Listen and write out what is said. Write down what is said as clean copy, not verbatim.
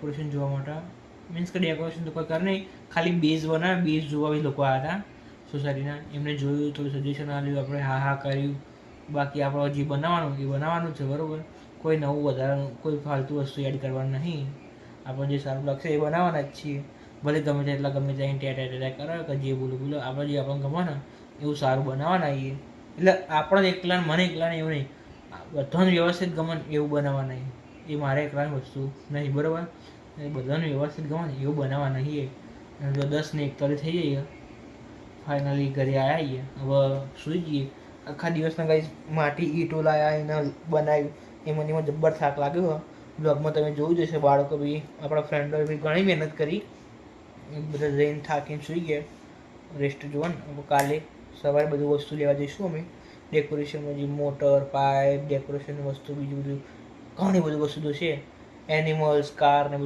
Decoration જોવા માટે. Means કે ડેકોરેશન તો કોઈ કરે નહીં, ખાલી બેઝ બનાવે, બેઝ જોવા બી લોકો આવ્યા હતા સોસાયટીના. એમને જોયું, થોડું સજેશન આપ્યું, આપણે હા હા કર્યું. બાકી આપણે જે બનાવવાનું એ બનાવવાનું છે, બરાબર. કોઈ નવું વધારાનું કોઈ ફાલતુ વસ્તુ એડ કરવાનું નહીં. આપણે જે સારું લાગશે એ બનાવવાના જ છીએ. ભલે ગમે તે એટલા ગમે ત્યાં ટેટા કરે કે જે બોલો બોલો, આપણે જે આપણને ગમે ને એવું સારું બનાવવાના આવીએ. એટલે આપણે એકલા મને એકલાને એવું નહીં, બધાને વ્યવસ્થિત ગમે એવું બનાવવા નહીં. એ મારે એકલાની વસ્તુ નહીં, બરાબર. એ બધાને વ્યવસ્થિત ગમે એવું બનાવવા નહીં. જો 10 ને 41 થઈ જઈએ, ફાઇનલી ઘરે આવ્યા છીએ, હવે સૂઈ જઈએ. આખા દિવસના કંઈ માટી ઈંટો લાવ્યા, એને બનાવ્યું, એમાં જબ્બર થાક લાગ્યો. બ્લોગમાં તમે જોયું જશે, બાળકો બી આપણા ફ્રેન્ડોએ બી ઘણી મહેનત કરી. બધા જઈને થાકીને સૂઈ ગયા, રેસ્ટ જોવાનું. કાલે સવારે બધું વસ્તુ લેવા જઈશું અમે. ડેકોરેશનમાં જે મોટર, પાઇપ, ડેકોરેશનની વસ્તુ, બીજું બધું ઘણી બધી વસ્તુ છે. એનિમલ્સ, કાર ને બધું